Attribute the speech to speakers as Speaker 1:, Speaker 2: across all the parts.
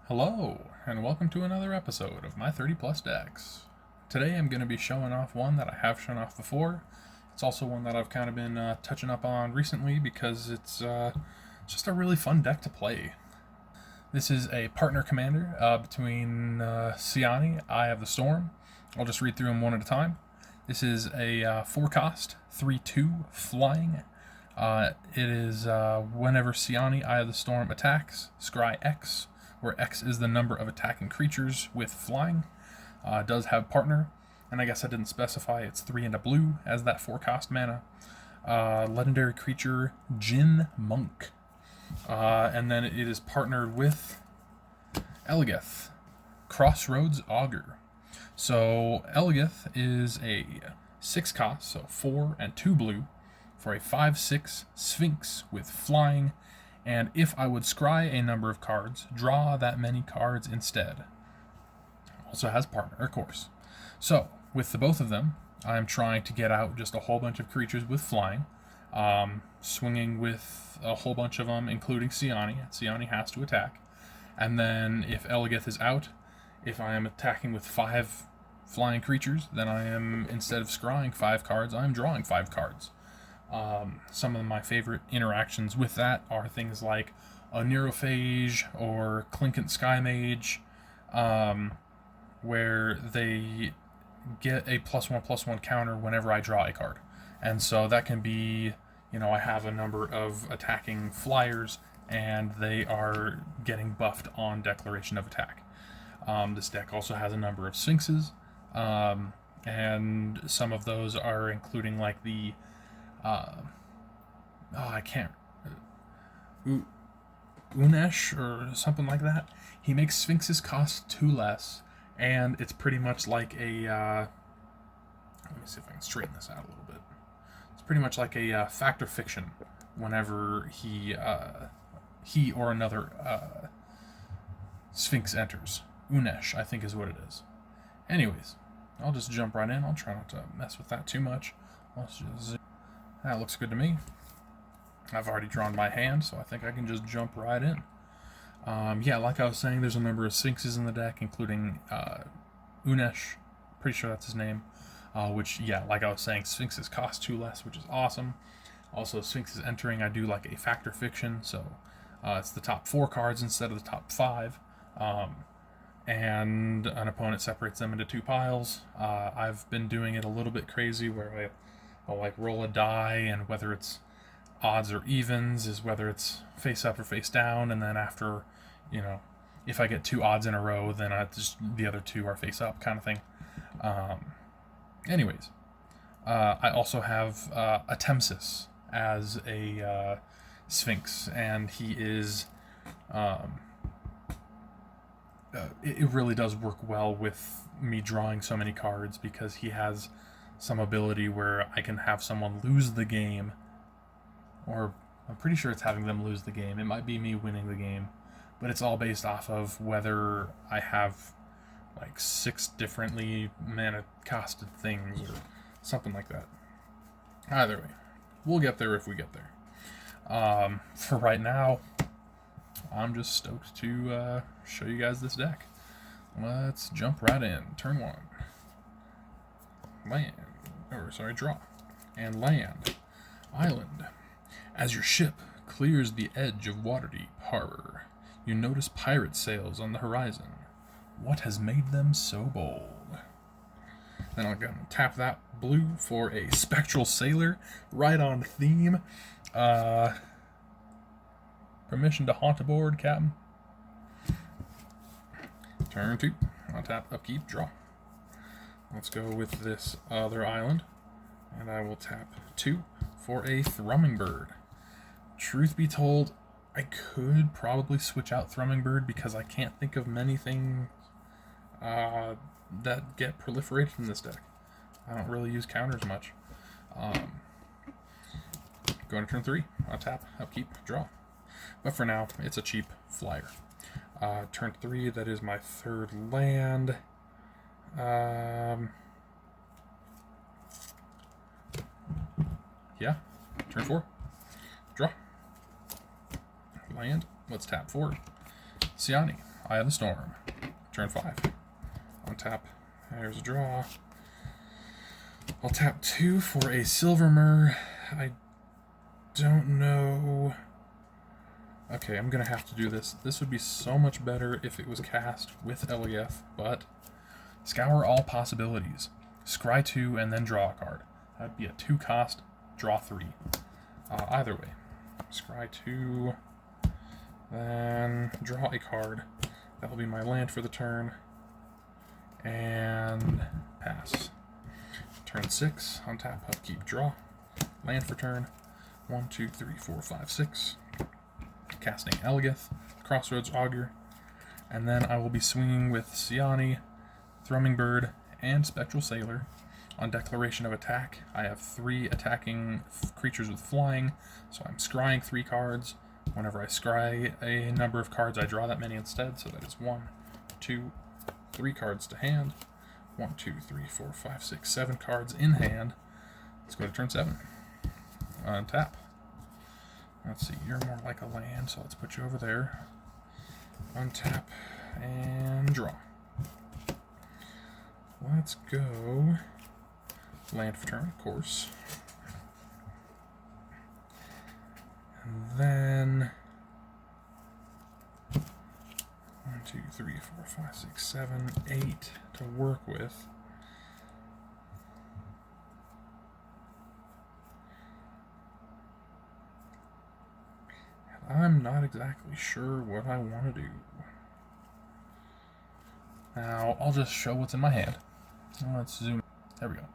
Speaker 1: Hello, and welcome to another episode of my 30 plus decks. Today I'm going to be showing off one that I have shown off before. It's also one that I've kind of been touching up on recently because it's just a really fun deck to play. This is a partner commander between Siani, Eye of the Storm. I'll just read through them one at a time. This is a 4-cost, 3/2 flying. It is whenever Siani, Eye of the Storm attacks, scry X, where X is the number of attacking creatures with flying. Does have partner, and I guess I didn't specify it's 3 and a blue as that 4-cost mana. Legendary creature Jin Monk. And then it is partnered with Eligeth, Crossroads Augur. So Eligeth is a 6-cost, so 4 and 2 blue, for a 5/6 Sphinx with flying. And if I would scry a number of cards, draw that many cards instead. Also has partner, of course. So, with the both of them, I'm trying to get out just a whole bunch of creatures with flying. Swinging with a whole bunch of them, including Siani. Siani has to attack. And then if Eligeth is out, if I am attacking with 5 flying creatures, then I am, instead of scrying 5 cards, I'm drawing 5 cards. Some of my favorite interactions with that are things like a Neurophage or Clinkant Sky Mage, where they get a +1/+1 counter whenever I draw a card. And so that can be, I have a number of attacking flyers, and they are getting buffed on declaration of attack. This deck also has a number of Sphinxes, and some of those are including like the Unesh or something like that. He makes Sphinxes cost 2 less, and it's pretty much like a let me see if I can straighten this out a little bit. It's pretty much like a fact or fiction whenever he or another Sphinx enters. Unesh, I think is what it is. Anyways, I'll just jump right in. I'll try not to mess with that too much. Let's just that looks good to me. I've already drawn my hand, so I think I can just jump right in. Like I was saying, there's a number of Sphinxes in the deck, including Unesh, pretty sure that's his name, which, like I was saying, Sphinxes cost 2 less, which is awesome. Also, Sphinxes entering, I do like a fact or fiction, so it's the top 4 cards instead of the top 5, and an opponent separates them into 2 piles. I've been doing it a little bit crazy, where I'll like roll a die, and whether it's odds or evens is whether it's face up or face down, and then after, if I get 2 odds in a row, then the other 2 are face up, kind of thing. Anyways, I also have Atemsis as a Sphinx, and he is it really does work well with me drawing so many cards, because he has some ability where I can have someone lose the game, or I'm pretty sure it's having them lose the game. It might be me winning the game, but it's all based off of whether I have like 6 differently mana costed things or something like that. Either way, we'll get there if we get there. For right now, I'm just stoked to show you guys this deck. Let's jump right in. Turn 1. Draw. And land. Island. As your ship clears the edge of Waterdeep Harbor, you notice pirate sails on the horizon. What has made them so bold? Then I'm going to tap that blue for a Spectral Sailor, right on theme. Permission to haunt aboard, Captain. Turn 2. I'll tap, upkeep, draw. Let's go with this other island, and I will tap 2 for a Thrumming Bird. Truth be told, I could probably switch out Thrumming Bird, because I can't think of many things that get proliferated in this deck. I don't really use counters much. Going to turn 3, I'll tap, upkeep, draw. But for now, it's a cheap flyer. Turn 3, that is my 3rd land. Turn 4, draw. Land, let's tap 4. Siani, Eye of the Storm. Turn 5. Untap. There's a draw. I'll tap 2 for a Silver Myrrh. I don't know. Okay, I'm going to have to do this. This would be so much better if it was cast with Eligeth, but scour all possibilities. Scry 2 and then draw a card. That'd be a 2 cost, draw 3. Either way. Scry 2, then draw a card. That'll be my land for the turn. And pass. Turn 6, untap, upkeep, draw. Land for turn. 1, 2, 3, 4, 5, 6. Casting Eligeth, Crossroads, Augur. And then I will be swinging with Siani, Thrumming Bird, and Spectral Sailor. On declaration of attack, I have 3 attacking creatures with flying, so I'm scrying 3 cards. Whenever I scry a number of cards, I draw that many instead, so that is 1, 2, 3 cards to hand. 1, 2, 3, 4, 5, 6, 7 cards in hand. Let's go to turn 7. Untap. Let's see, you're more like a land, so let's put you over there. Untap and draw. Let's go land for turn, of course. And then 1, 2, 3, 4, 5, 6, 7, 8 to work with. And I'm not exactly sure what I want to do. Now, I'll just show what's in my hand. Let's zoom. There we go.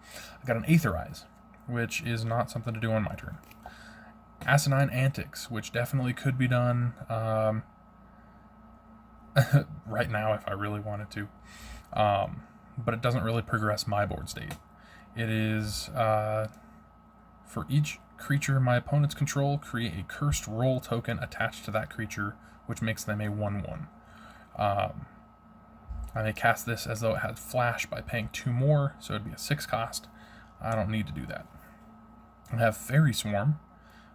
Speaker 1: I got an Aetherize, which is not something to do on my turn. Asinine Antics, which definitely could be done right now if I really wanted to. But it doesn't really progress my board state. It is, for each creature my opponents control, create a cursed roll token attached to that creature, which makes them a 1/1. I may cast this as though it had flash by paying 2 more, so it'd be a 6 cost. I don't need to do that. I have Fairy Swarm,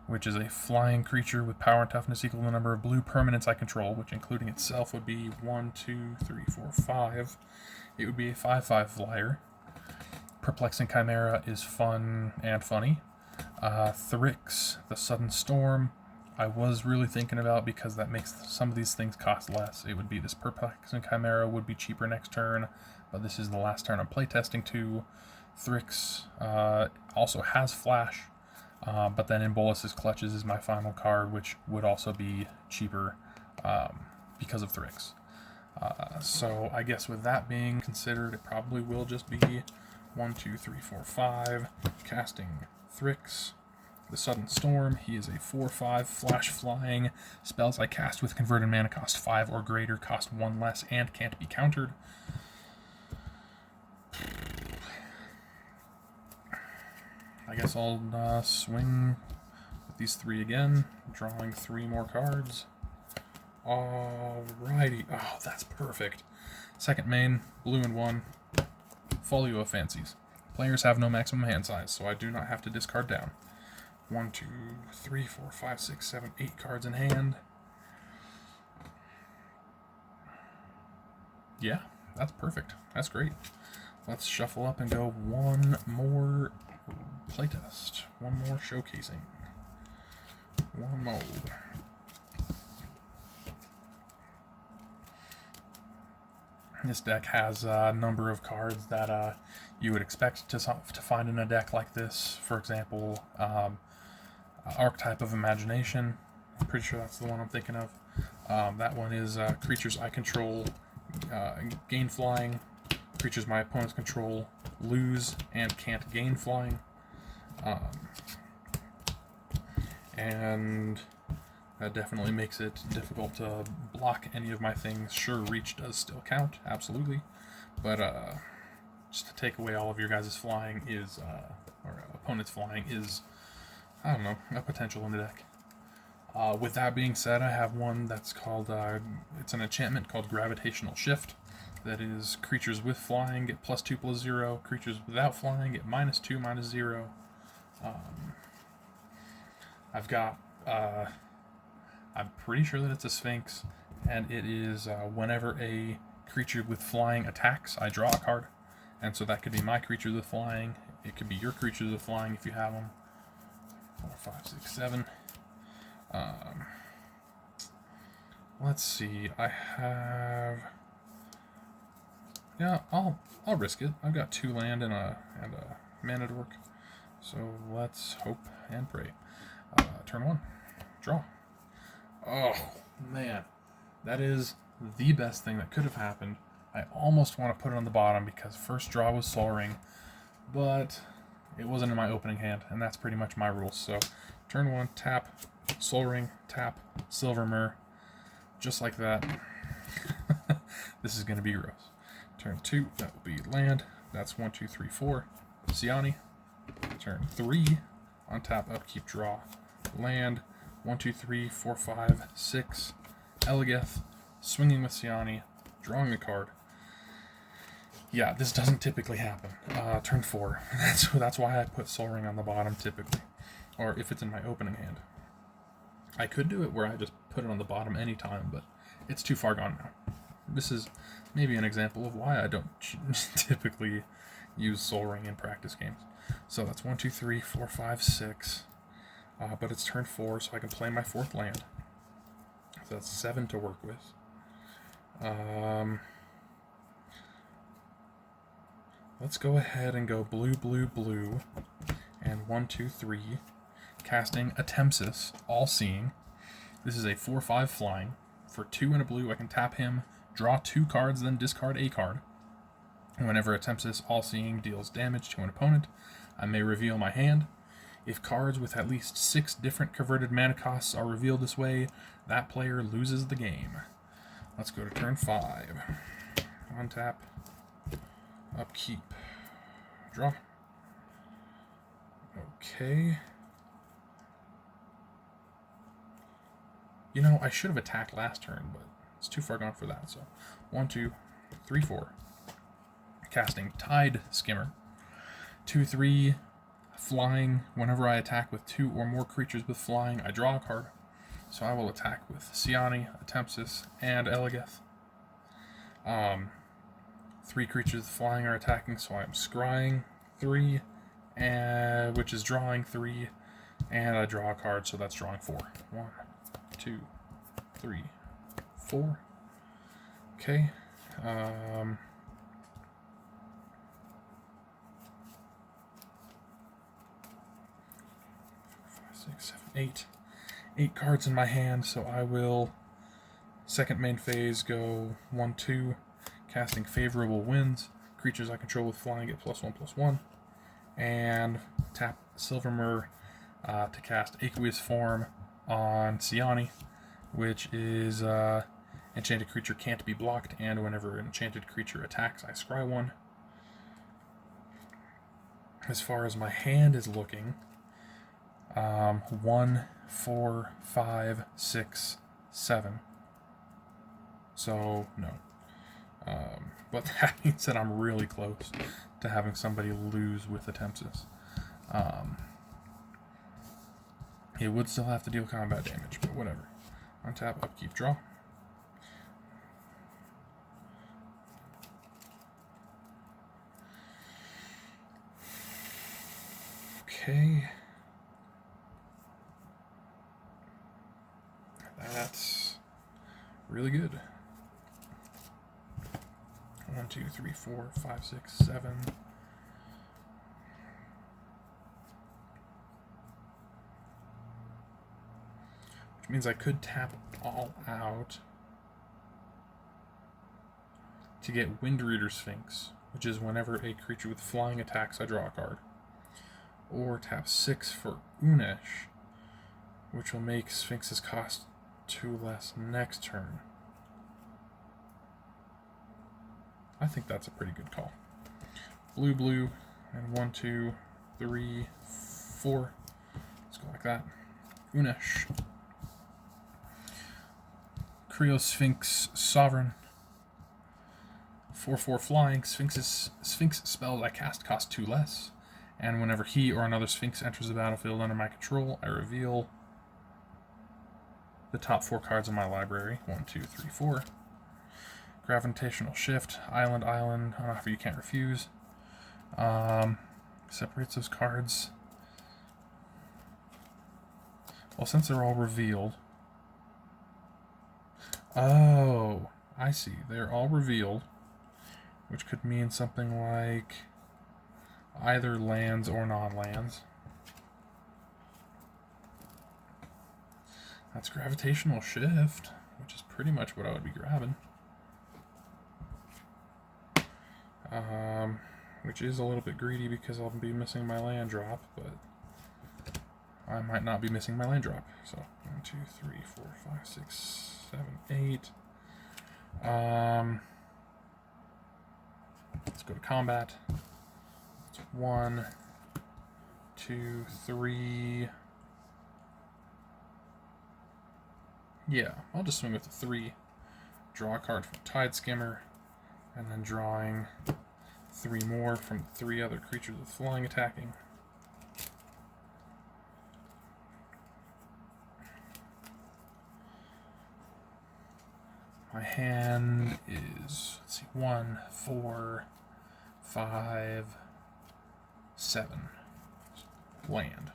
Speaker 1: which is a flying creature with power and toughness equal to the number of blue permanents I control, which including itself would be 1, 2, 3, 4, 5. It would be a 5/5 flyer. Perplexing Chimera is fun and funny. Thrix, the Sudden Storm, I was really thinking about because that makes some of these things cost less. It would be this Perplexing Chimera would be cheaper next turn, but this is the last turn I'm playtesting to. Thrix also has Flash, but then in Bolus's Clutches is my final card, which would also be cheaper because of Thrix. So I guess with that being considered, it probably will just be 1, 2, 3, 4, 5, casting Thrix. The Sudden Storm, he is a 4/5 flash flying. Spells I cast with converted mana cost 5 or greater, cost 1 less, and can't be countered. I guess I'll swing with these 3 again, drawing 3 more cards. Alrighty. Oh, that's perfect. Second main, blue and 1. Folio of Fancies. Players have no maximum hand size, so I do not have to discard down. 1, 2, 3, 4, 5, 6, 7, 8 cards in hand. Yeah, that's perfect. That's great. Let's shuffle up and go one more playtest. One more showcasing. One more. This deck has a number of cards that you would expect to find in a deck like this. For example, Archetype of Imagination. I'm pretty sure that's the one I'm thinking of. That one is creatures I control gain flying. Creatures my opponents control lose and can't gain flying. And that definitely makes it difficult to block any of my things. Sure, reach does still count, absolutely. But just to take away all of your guys' flying is, or opponent's flying is, I don't know, a potential in the deck. With that being said, I have one that's called, it's an enchantment called Gravitational Shift. That is, creatures with flying get +2/+0. Creatures without flying get -2/-0. I've got, I'm pretty sure that it's a Sphinx, and it is whenever a creature with flying attacks, I draw a card. And so that could be my creatures with flying. It could be your creatures with flying if you have them. 4, 5, 6, 7. Let's see. I have. Yeah, I'll risk it. I've got 2 land and a mana to work. So let's hope and pray. Turn 1. Draw. Oh man, that is the best thing that could have happened. I almost want to put it on the bottom because first draw was Soul Ring, but it wasn't in my opening hand, and that's pretty much my rules. So turn 1, tap, Soul Ring, tap, Silvermere, just like that. This is going to be gross. Turn 2, that will be land. That's 1, 2, 3, 4. Siani. Turn 3, on tap, upkeep, draw, land. 1, 2, 3, 4, 5, 6. Eligeth, swinging with Siani, drawing a card. Yeah, this doesn't typically happen. Turn 4. That's why I put Soul Ring on the bottom typically, or if it's in my opening hand. I could do it where I just put it on the bottom anytime, but it's too far gone now. This is maybe an example of why I don't typically use Soul Ring in practice games. So that's 1, 2, 3, 4, 5, 6. But it's turn 4, so I can play my 4th land. So that's 7 to work with. Let's go ahead and go blue, blue, blue. And 1, 2, 3. Casting Attempsis, All-Seeing. This is a 4/5 flying. For 2 and a blue, I can tap him, draw 2 cards, then discard a card. Whenever Attempsis, All-Seeing deals damage to an opponent, I may reveal my hand. If cards with at least 6 different converted mana costs are revealed this way, that player loses the game. Let's go to turn 5. Untap. Upkeep. Draw. Okay. You know, I should have attacked last turn, but it's too far gone for that. So 1, 2, 3, 4. Casting Tide Skimmer. 2, 3. Flying. Whenever I attack with 2 or more creatures with flying, I draw a card. So I will attack with Siani, Attempsis, and Eligeth. 3 creatures with flying are attacking, so I'm Scrying 3, which is drawing 3, and I draw a card, so that's drawing 4. 1, 2, 3, 4. Okay. 6, 7, 8. 8 cards in my hand, so I will second main phase go 1, 2, casting Favorable Winds. Creatures I control with flying get +1/+1, and tap Silvermere to cast Aqueous Form on Siani, which is enchanted creature can't be blocked, and whenever an enchanted creature attacks, I scry 1. As far as my hand is looking, 1, 4, 5, 6, 7. So, no. But that means that I'm really close to having somebody lose with Attempsis. It would still have to deal combat damage, but whatever. Untap, upkeep, draw. Okay. That's really good. 1, 2, 3, 4, 5, 6, 7. Which means I could tap all out to get Wind Reader Sphinx, which is whenever a creature with flying attacks, I draw a card. Or tap 6 for Unesh, which will make Sphinx's cost 2 less next turn. I think that's a pretty good call. Blue, blue, and 1, 2, 3, 4. Let's go like that. Unesh. Creo Sphinx Sovereign. 4/4 flying. Sphinx spells I cast cost 2 less. And whenever he or another Sphinx enters the battlefield under my control, I reveal the top 4 cards of my library. 1, 2, 3, 4. Gravitational Shift, Island, an offer you can't refuse. Separates those cards. Well, since they're all revealed. Oh, I see. They're all revealed, which could mean something like either lands or non-lands. That's Gravitational Shift, which is pretty much what I would be grabbing. Which is a little bit greedy because I'll be missing my land drop, but I might not be missing my land drop. So 1, 2, 3, 4, 5, 6, 7, 8. Let's go to combat. It's 1, 2, 3. Yeah, I'll just swing with the 3. Draw a card from Tide Skimmer, and then drawing 3 more from 3 other creatures with flying attacking. My hand is, let's see, 1, 4, 5, 7. Land.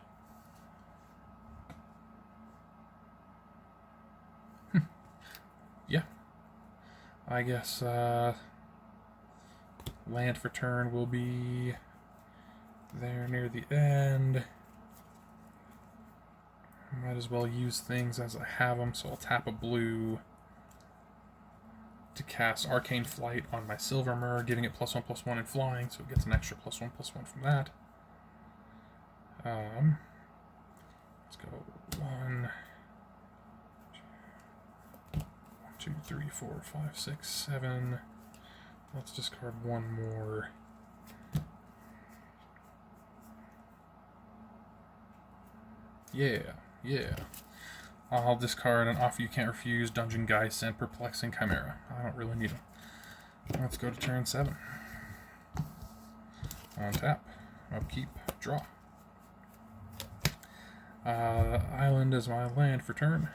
Speaker 1: Yeah. I guess, land for turn will be there near the end. Might as well use things as I have them, so I'll tap a blue to cast Arcane Flight on my Silvermer, giving it +1/+1 in flying, so it gets an extra +1/+1 from that. Let's go 1, 2, 3, 4, 5, 6, 7. Let's discard 1 more. Yeah. I'll discard an Offer You Can't Refuse, Dungeon Geist, and Perplexing Chimera. I don't really need them. Let's go to turn 7. On tap, upkeep, draw. Island is my land for turn.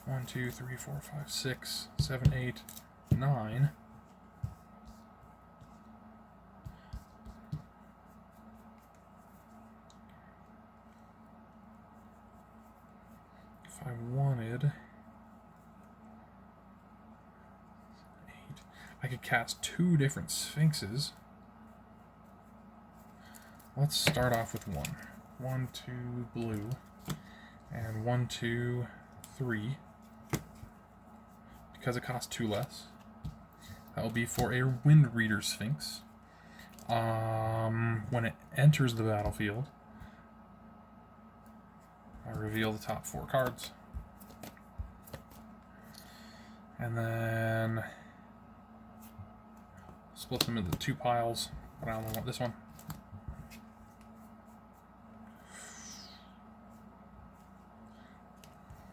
Speaker 1: 1, 2, 3, 4, 5, 6, 7, 8, 9. If I wanted 8, I could cast 2 different Sphinxes. Let's start off with 1. 1, 2, blue, and 1, 2, 3. Because it costs 2 less. That will be for a Wind Reader Sphinx. When it enters the battlefield, I reveal the top 4 cards. And then split them into 2 piles, but I only want this one.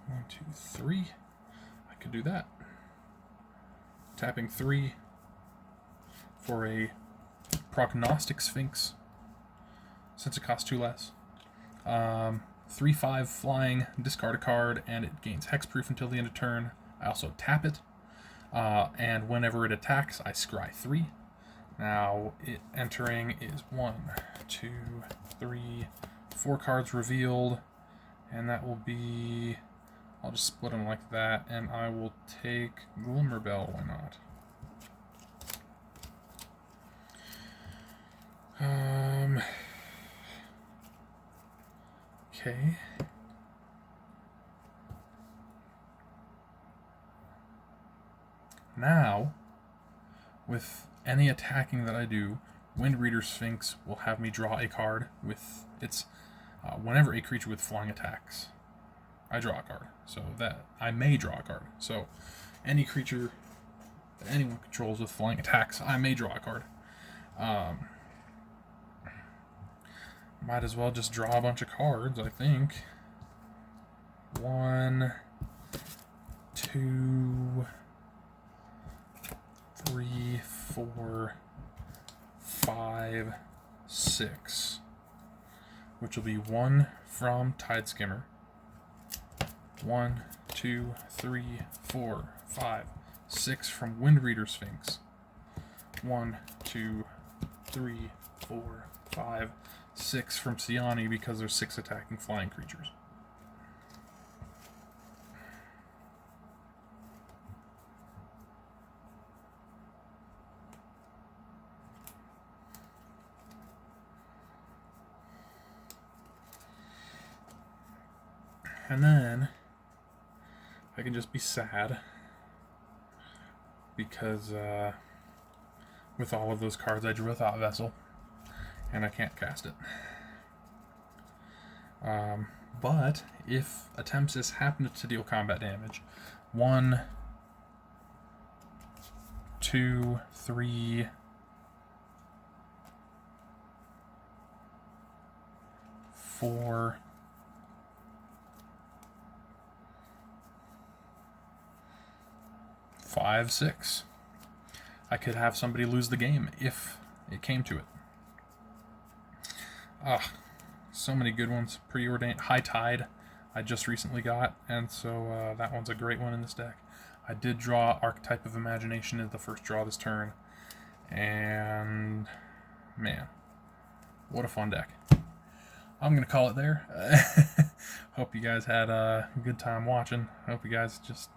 Speaker 1: One, 2, 3. I could do that. Tapping 3 for a Prognostic Sphinx, since it costs 2 less. 3/5 flying, discard a card, and it gains hexproof until the end of turn. I also tap it, and whenever it attacks, I scry 3. Now, it entering is 1, 2, 3, 4 cards revealed, and that will be... I'll just split them like that, and I will take Glimmerbell, why not? Okay. Now, with any attacking that I do, Wind Reader Sphinx will have me draw a card with its... whenever a creature with flying attacks, I draw a card. So that I may draw a card. So any creature that anyone controls with flying attacks, I may draw a card. Might as well just draw a bunch of cards, I think. 1, 2, 3, 4, 5, 6. which will be 1 from Tide Skimmer. 1, 2, 3, 4, 5, 6 from Wind Reader Sphinx. 1, 2, 3, 4, 5, 6 from Siani because there's 6 attacking flying creatures. And then I can just be sad because with all of those cards I drew a Thought Vessel and I can't cast it. But if a Tempest happens to deal combat damage, 1, 2, 3, 4, 5, 6. I could have somebody lose the game if it came to it. So many good ones. Preordained High Tide I just recently got, and so that one's a great one in this deck. I did draw Archetype of Imagination as the first draw this turn, and man, what a fun deck. I'm going to call it there. Hope you guys had a good time watching. Hope you guys just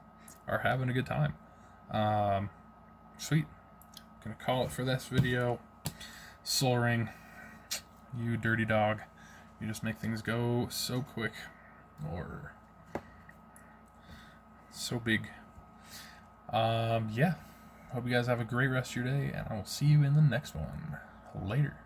Speaker 1: are having a good time. Sweet. Gonna call it for this video. Soul Ring, you dirty dog. You just make things go so quick, or so big. Yeah. Hope you guys have a great rest of your day, and I will see you in the next one. Later.